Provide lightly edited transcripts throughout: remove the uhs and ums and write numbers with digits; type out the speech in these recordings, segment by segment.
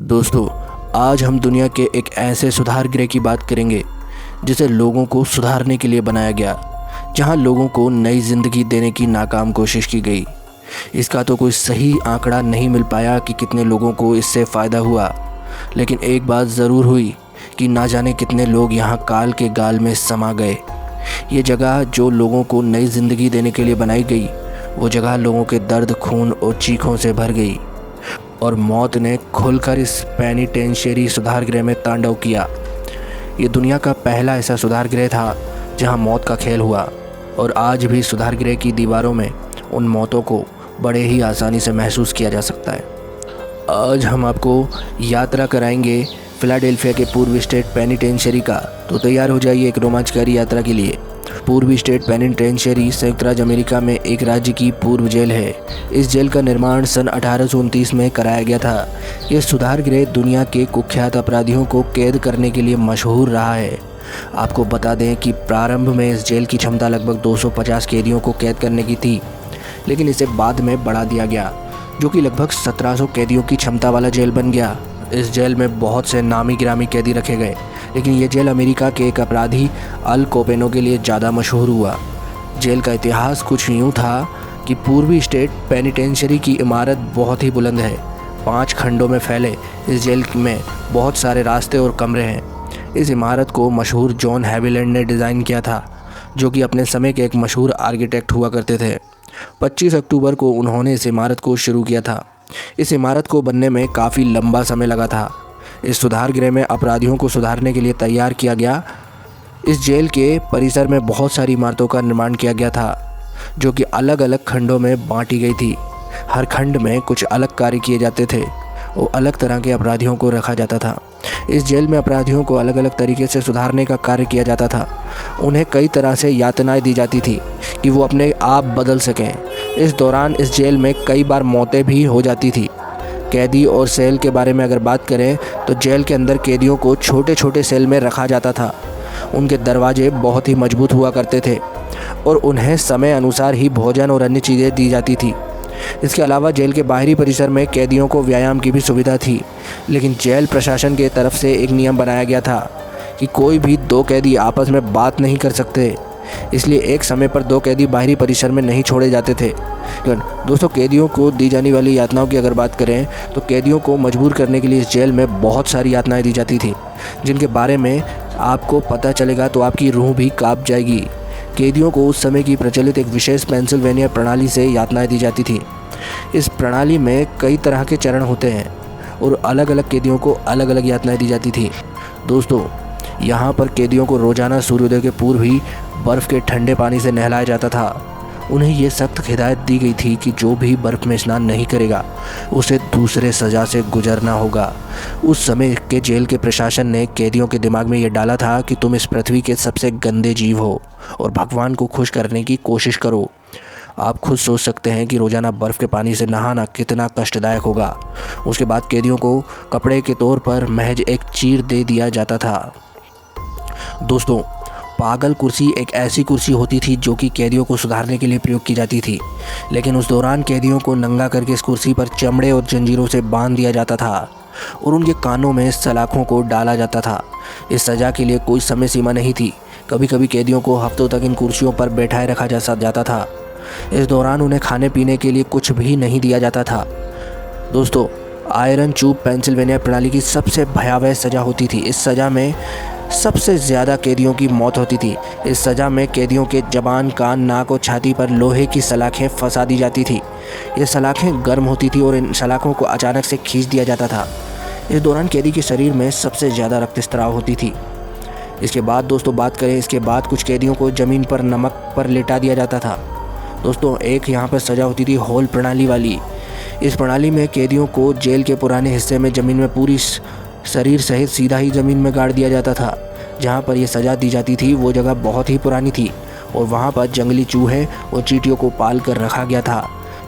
दोस्तों, आज हम दुनिया के एक ऐसे सुधार गृह की बात करेंगे जिसे लोगों को सुधारने के लिए बनाया गया, जहां लोगों को नई ज़िंदगी देने की नाकाम कोशिश की गई। इसका तो कोई सही आंकड़ा नहीं मिल पाया कि कितने लोगों को इससे फ़ायदा हुआ, लेकिन एक बात ज़रूर हुई कि ना जाने कितने लोग यहाँ काल के गाल में समा गए। ये जगह जो लोगों को नई ज़िंदगी देने के लिए बनाई गई, वो जगह लोगों के दर्द, खून और चीखों से भर गई और मौत ने खुलकर इस पेनिटेंशियरी सुधार गृह में तांडव किया। ये दुनिया का पहला ऐसा सुधार गृह था जहां मौत का खेल हुआ, और आज भी सुधार गृह की दीवारों में उन मौतों को बड़े ही आसानी से महसूस किया जा सकता है। आज हम आपको यात्रा कराएंगे फिलाडेल्फिया के पूर्वी स्टेट पेनिटेंशियरी का, तो तैयार हो जाइए एक रोमांचकारी यात्रा के लिए। पूर्वी स्टेट पेनिटेंशियरी संयुक्त राज्य अमेरिका में एक राज्य की पूर्व जेल है। इस जेल का निर्माण सन 1829 में कराया गया था। यह सुधार गृह दुनिया के कुख्यात अपराधियों को कैद करने के लिए मशहूर रहा है। आपको बता दें कि प्रारंभ में इस जेल की क्षमता लगभग 250 कैदियों को कैद करने की थी, लेकिन इसे बाद में बढ़ा दिया गया, जो कि लगभग 1700 कैदियों की क्षमता वाला जेल बन गया। इस जेल में बहुत से नामी गिरामी कैदी रखे गए, लेकिन ये जेल अमेरिका के एक अपराधी अल कोपेनो के लिए ज़्यादा मशहूर हुआ। जेल का इतिहास कुछ यूँ था कि पूर्वी स्टेट पेनिटेंशियरी की इमारत बहुत ही बुलंद है। 5 खंडों में फैले इस जेल में बहुत सारे रास्ते और कमरे हैं। इस इमारत को मशहूर जॉन हैविलैंड ने डिज़ाइन किया था, जो कि अपने समय के एक मशहूर आर्किटेक्ट हुआ करते थे। 25 अक्टूबर को उन्होंने इस इमारत को शुरू किया था। इस इमारत को बनने में काफ़ी लंबा समय लगा था। इस सुधार गृह में अपराधियों को सुधारने के लिए तैयार किया गया। इस जेल के परिसर में बहुत सारी इमारतों का निर्माण किया गया था, जो कि अलग अलग खंडों में बांटी गई थी। हर खंड में कुछ अलग कार्य किए जाते थे और अलग तरह के अपराधियों को रखा जाता था। इस जेल में अपराधियों को अलग अलग तरीके से सुधारने का कार्य किया जाता था। उन्हें कई तरह से यातनाएं दी जाती थी कि वो अपने आप बदल सकें। इस दौरान इस जेल में कई बार मौतें भी हो जाती थी। कैदी और सेल के बारे में अगर बात करें तो जेल के अंदर कैदियों को छोटे छोटे सेल में रखा जाता था। उनके दरवाजे बहुत ही मजबूत हुआ करते थे और उन्हें समय अनुसार ही भोजन और अन्य चीज़ें दी जाती थी। इसके अलावा जेल के बाहरी परिसर में कैदियों को व्यायाम की भी सुविधा थी, लेकिन जेल प्रशासन के तरफ से एक नियम बनाया गया था कि कोई भी 2 कैदी आपस में बात नहीं कर सकते। इसलिए एक समय पर 2 कैदी बाहरी परिसर में नहीं छोड़े जाते थे। दोस्तों, कैदियों को दी जाने वाली यातनाओं की अगर बात करें तो कैदियों को मजबूर करने के लिए इस जेल में बहुत सारी यातनाएं दी जाती थी, जिनके बारे में आपको पता चलेगा तो आपकी रूह भी कांप जाएगी। कैदियों को उस समय की प्रचलित एक विशेष पेंसिल्वेनिया प्रणाली से यातनाएं दी जाती थी। इस प्रणाली में कई तरह के चरण होते हैं और अलग अलग कैदियों को अलग अलग यातनाएं दी जाती थी। दोस्तों, यहाँ पर कैदियों को रोज़ाना सूर्योदय के पूर्व ही बर्फ़ के ठंडे पानी से नहलाया जाता था। उन्हें ये सख्त हिदायत दी गई थी कि जो भी बर्फ़ में स्नान नहीं करेगा उसे दूसरे सज़ा से गुजरना होगा। उस समय के जेल के प्रशासन ने कैदियों के दिमाग में ये डाला था कि तुम इस पृथ्वी के सबसे गंदे जीव हो और भगवान को खुश करने की कोशिश करो। आप खुद सोच सकते हैं कि रोज़ाना बर्फ़ के पानी से नहाना कितना कष्टदायक होगा। उसके बाद कैदियों को कपड़े के तौर पर महज एक चीर दे दिया जाता था। दोस्तों, पागल कुर्सी एक ऐसी कुर्सी होती थी जो कि कैदियों को सुधारने के लिए प्रयोग की जाती थी, लेकिन उस दौरान कैदियों को नंगा करके इस कुर्सी पर चमड़े और जंजीरों से बांध दिया जाता था और उनके कानों में सलाखों को डाला जाता था। इस सज़ा के लिए कोई समय सीमा नहीं थी। कभी कभी कैदियों को हफ्तों तक इन कुर्सियों पर बैठाए रखा जाता था। इस दौरान उन्हें खाने पीने के लिए कुछ भी नहीं दिया जाता था। दोस्तों, आयरन चूब पेंसिल्वेनिया प्रणाली की सबसे भयावह सज़ा होती थी। इस सज़ा में सबसे ज़्यादा कैदियों की मौत होती थी। इस सज़ा में कैदियों के जबान, कान, नाक और छाती पर लोहे की सलाखें फंसा दी जाती थी। ये सलाखें गर्म होती थी और इन सलाखों को अचानक से खींच दिया जाता था। इस दौरान कैदी के शरीर में सबसे ज़्यादा रक्तस्राव होती थी। इसके बाद दोस्तों बात करें, इसके बाद कुछ कैदियों को ज़मीन पर नमक पर लेटा दिया जाता था। दोस्तों, एक यहाँ पर सज़ा होती थी हॉल प्रणाली वाली। इस प्रणाली में कैदियों को जेल के पुराने हिस्से में ज़मीन में पूरी शरीर सहित सीधा ही ज़मीन में गाड़ दिया जाता था। जहाँ पर यह सज़ा दी जाती थी वो जगह बहुत ही पुरानी थी और वहाँ पर जंगली चूहे और चींटियों को पाल कर रखा गया था।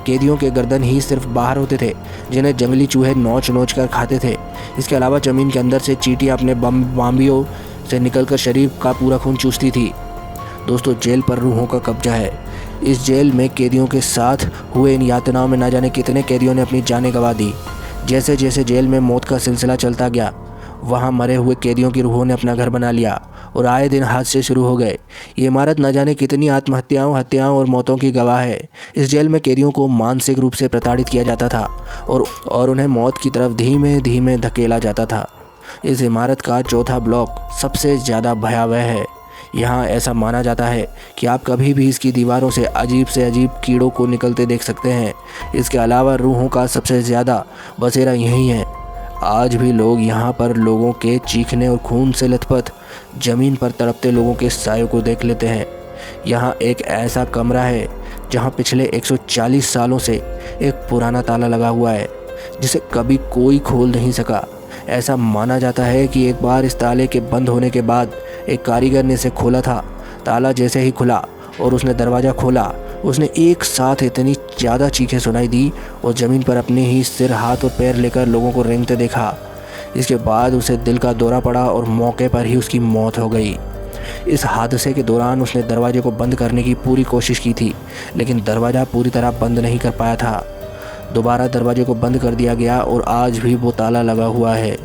कैदियों के गर्दन ही सिर्फ बाहर होते थे, जिन्हें जंगली चूहे नोच नोच कर खाते थे। इसके अलावा ज़मीन के अंदर से चींटियाँ अपने बाम्बियों से निकलकर शरीर का पूरा खून चूसती थी। दोस्तों, जेल पर रूहों का कब्जा है। इस जेल में कैदियों के साथ हुए इन यातनाओं में ना जाने कितने कैदियों ने अपनी जानें गंवा दी। जैसे जैसे जेल में मौत का सिलसिला चलता गया, वहाँ मरे हुए कैदियों की रूहों ने अपना घर बना लिया और आए दिन हादसे शुरू हो गए। ये इमारत न जाने कितनी आत्महत्याओं, हत्याओं और मौतों की गवाह है। इस जेल में कैदियों को मानसिक रूप से प्रताड़ित किया जाता था और उन्हें मौत की तरफ धीमे धीमे धकेला जाता था। इस इमारत का चौथा ब्लॉक सबसे ज़्यादा भयावह है। यहाँ ऐसा माना जाता है कि आप कभी भी इसकी दीवारों से अजीब कीड़ों को निकलते देख सकते हैं। इसके अलावा रूहों का सबसे ज़्यादा बसेरा यहीं है। आज भी लोग यहाँ पर लोगों के चीखने और खून से लथपथ ज़मीन पर तड़पते लोगों के सायों को देख लेते हैं। यहाँ एक ऐसा कमरा है जहाँ पिछले 140 सालों से एक पुराना ताला लगा हुआ है, जिसे कभी कोई खोल नहीं सका। ऐसा माना जाता है कि एक बार इस ताले के बंद होने के बाद एक कारीगर ने इसे खोला था। ताला जैसे ही खुला और उसने दरवाज़ा खोला, उसने एक साथ इतनी ज़्यादा चीखें सुनाई दी और ज़मीन पर अपने ही सिर, हाथ और पैर लेकर लोगों को रेंगते देखा। इसके बाद उसे दिल का दौरा पड़ा और मौके पर ही उसकी मौत हो गई। इस हादसे के दौरान उसने दरवाजे को बंद करने की पूरी कोशिश की थी, लेकिन दरवाज़ा पूरी तरह बंद नहीं कर पाया था। दोबारा दरवाजे को बंद कर दिया गया और आज भी वो ताला लगा हुआ है।